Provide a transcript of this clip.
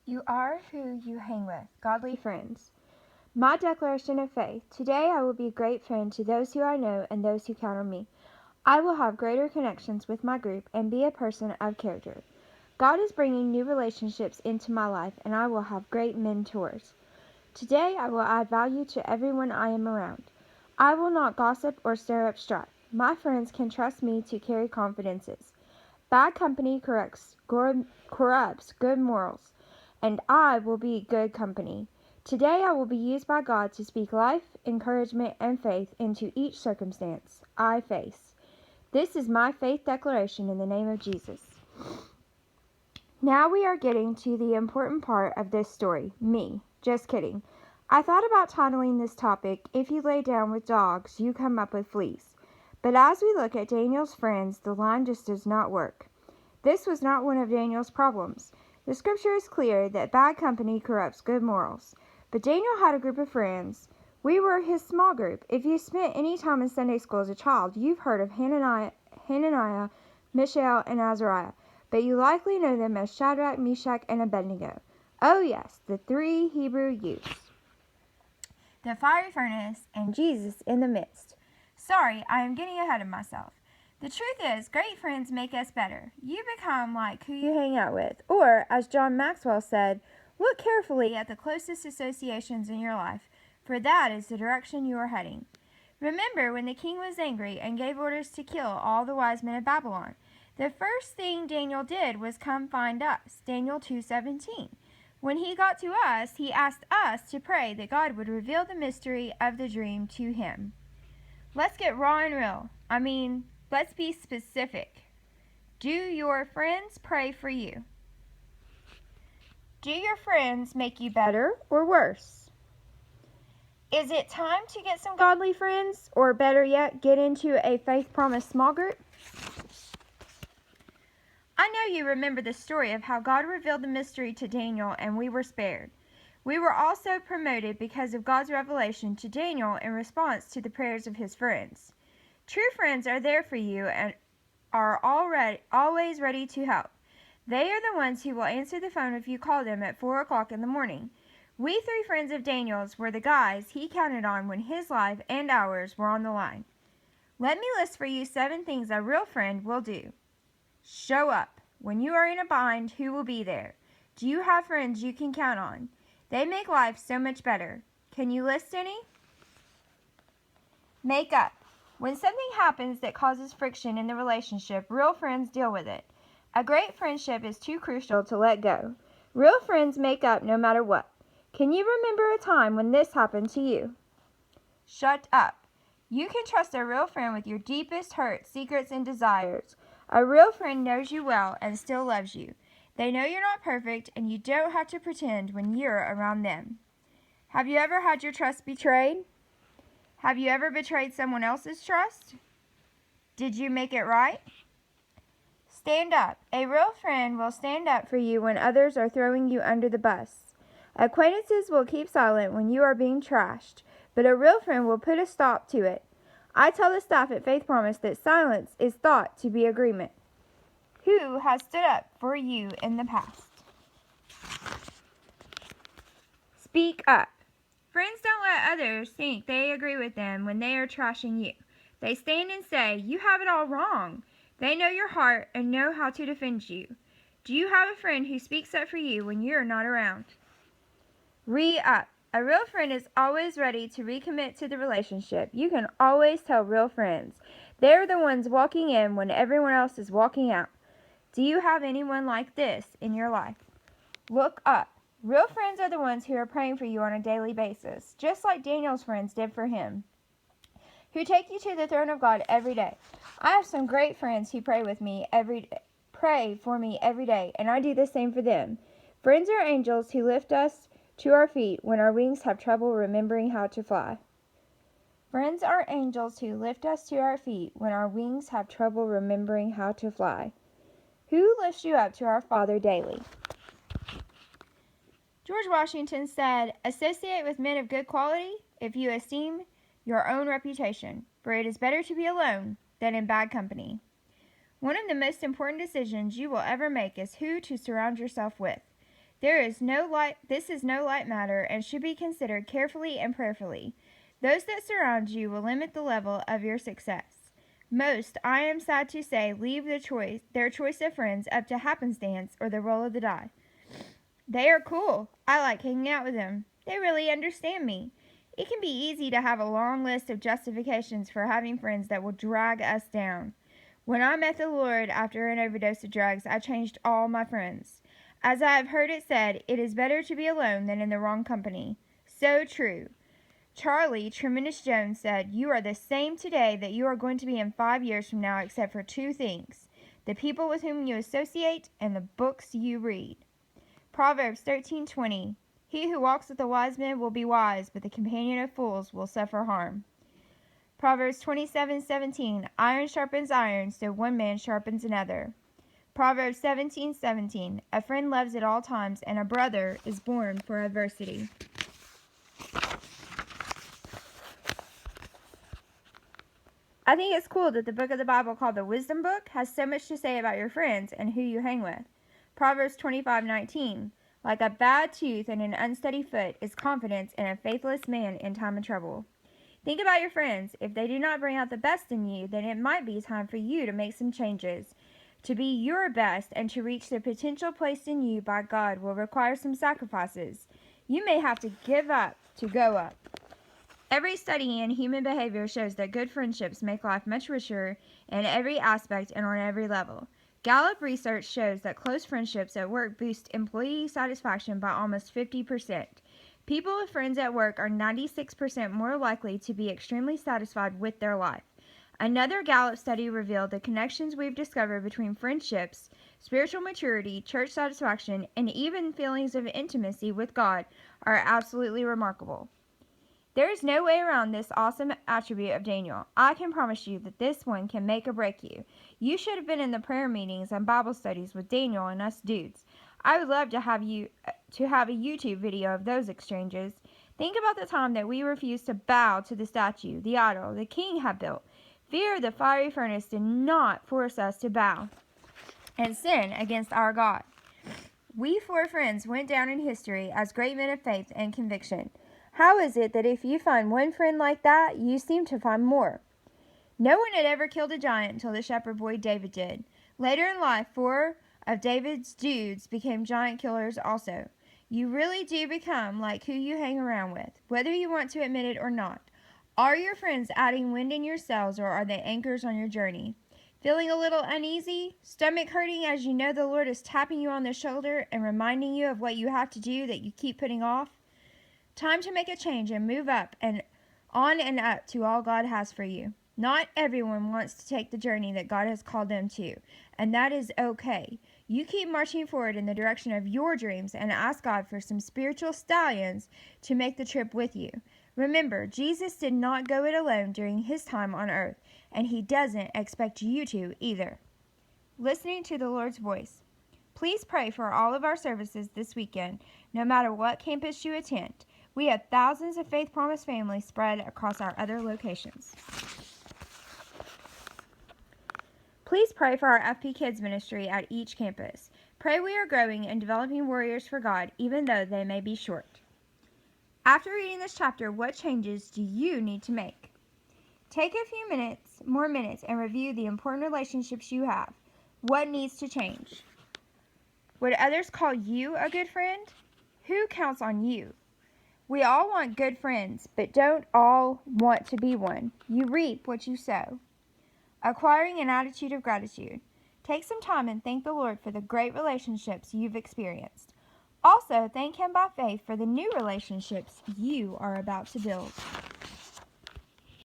You are who you hang with. Godly friends. My declaration of faith. Today I will be a great friend to those who I know and those who count on me. I will have greater connections with my group and be a person of character. God is bringing new relationships into my life and I will have great mentors. Today I will add value to everyone I am around. I will not gossip or stir up strife. My friends can trust me to carry confidences. Bad company corrupts good morals, and I will be good company. Today I will be used by God to speak life, encouragement, and faith into each circumstance I face. This is my faith declaration in the name of Jesus. Now we are getting to the important part of this story, me. Just kidding. I thought about titling this topic, If You Lay Down with Dogs, You Come Up with Fleas. But as we look at Daniel's friends, the line just does not work. This was not one of Daniel's problems. The scripture is clear that bad company corrupts good morals. But Daniel had a group of friends. We were his small group. If you spent any time in Sunday school as a child, you've heard of Hananiah, Mishael, and Azariah. But you likely know them as Shadrach, Meshach, and Abednego. Oh yes, the three Hebrew youths. The fiery furnace and Jesus in the midst. Sorry, I am getting ahead of myself. The truth is, great friends make us better. You become like who you hang out with. Or, as John Maxwell said, look carefully at the closest associations in your life, for that is the direction you are heading. Remember when the king was angry and gave orders to kill all the wise men of Babylon. The first thing Daniel did was come find us, Daniel 2:17. When he got to us, he asked us to pray that God would reveal the mystery of the dream to him. Let's get raw and real. Let's be specific. Do your friends pray for you? Do your friends make you better or worse? Is it time to get some godly friends, or better yet, get into a Faith Promise small group? I know you remember the story of how God revealed the mystery to Daniel and we were spared. We were also promoted because of God's revelation to Daniel in response to the prayers of his friends. True friends are there for you and are always ready to help. They are the ones who will answer the phone if you call them at 4 o'clock in the morning. We three friends of Daniel's were the guys he counted on when his life and ours were on the line. Let me list for you 7 things a real friend will do. Show up. When you are in a bind, who will be there? Do you have friends you can count on? They make life so much better. Can you list any? Make up. When something happens that causes friction in the relationship, real friends deal with it. A great friendship is too crucial to let go. Real friends make up no matter what. Can you remember a time when this happened to you? Shut up. You can trust a real friend with your deepest hurts, secrets, and desires. A real friend knows you well and still loves you. They know you're not perfect, and you don't have to pretend when you're around them. Have you ever had your trust betrayed? Have you ever betrayed someone else's trust? Did you make it right? Stand up. A real friend will stand up for you when others are throwing you under the bus. Acquaintances will keep silent when you are being trashed, but a real friend will put a stop to it. I tell the staff at Faith Promise that silence is thought to be agreement. Who has stood up for you in the past? Speak up. Friends don't let others think they agree with them when they are trashing you. They stand and say, you have it all wrong. They know your heart and know how to defend you. Do you have a friend who speaks up for you when you're not around? Re-up. A real friend is always ready to recommit to the relationship. You can always tell real friends. They're the ones walking in when everyone else is walking out. Do you have anyone like this in your life? Look up. Real friends are the ones who are praying for you on a daily basis, just like Daniel's friends did for him, who take you to the throne of God every day. I have some great friends who pray for me every day, and I do the same for them. Friends are angels who lift us to our feet when our wings have trouble remembering how to fly. Friends are angels who lift us to our feet when our wings have trouble remembering how to fly. Who lifts you up to our Father daily? George Washington said, associate with men of good quality if you esteem your own reputation, for it is better to be alone than in bad company. One of the most important decisions you will ever make is who to surround yourself with. This is no light matter and should be considered carefully and prayerfully. Those that surround you will limit the level of your success. Most, I am sad to say, leave their choice of friends up to happenstance or the roll of the die. They are cool. I like hanging out with them. They really understand me. It can be easy to have a long list of justifications for having friends that will drag us down. When I met the Lord after an overdose of drugs, I changed all my friends. As I have heard it said, it is better to be alone than in the wrong company. So true. Charlie Tremendous Jones said, "You are the same today that you are going to be in 5 years from now, except for 2 things: the people with whom you associate and the books you read." Proverbs 13:20. He who walks with the wise men will be wise, but the companion of fools will suffer harm. Proverbs 27:17. Iron sharpens iron, so one man sharpens another. Proverbs 17:17. A friend loves at all times, and a brother is born for adversity. I think it's cool that the book of the Bible called the Wisdom Book has so much to say about your friends and who you hang with. Proverbs 25:19. Like a bad tooth and an unsteady foot is confidence in a faithless man in time of trouble. Think about your friends. If they do not bring out the best in you, then it might be time for you to make some changes. To be your best and to reach the potential placed in you by God will require some sacrifices. You may have to give up to go up. Every study in human behavior shows that good friendships make life much richer in every aspect and on every level. Gallup research shows that close friendships at work boost employee satisfaction by almost 50%. People with friends at work are 96% more likely to be extremely satisfied with their life. Another Gallup study revealed the connections we've discovered between friendships, spiritual maturity, church satisfaction, and even feelings of intimacy with God are absolutely remarkable. There is no way around this awesome attribute of Daniel. I can promise you that this one can make or break you. You should have been in the prayer meetings and Bible studies with Daniel and us dudes. I would love to have a YouTube video of those exchanges. Think about the time that we refused to bow to the statue, the idol, the king had built. Fear of the fiery furnace did not force us to bow and sin against our God. We 4 friends went down in history as great men of faith and conviction. How is it that if you find one friend like that, you seem to find more? No one had ever killed a giant until the shepherd boy David did. Later in life, 4 of David's dudes became giant killers also. You really do become like who you hang around with, whether you want to admit it or not. Are your friends adding wind in your sails, or are they anchors on your journey? Feeling a little uneasy? Stomach hurting as you know the Lord is tapping you on the shoulder and reminding you of what you have to do that you keep putting off? Time to make a change and move up and on and up to all God has for you. Not everyone wants to take the journey that God has called them to, and that is okay. You keep marching forward in the direction of your dreams and ask God for some spiritual stallions to make the trip with you. Remember, Jesus did not go it alone during his time on earth, and he doesn't expect you to either. Listening to the Lord's voice. Please pray for all of our services this weekend, no matter what campus you attend. We have thousands of Faith Promise families spread across our other locations. Please pray for our FP Kids ministry at each campus. Pray we are growing and developing warriors for God, even though they may be short. After reading this chapter, what changes do you need to make? Take a few more minutes, and review the important relationships you have. What needs to change? Would others call you a good friend? Who counts on you? We all want good friends, but don't all want to be one. You reap what you sow. Acquiring an attitude of gratitude. Take some time and thank the Lord for the great relationships you've experienced. Also, thank Him by faith for the new relationships you are about to build.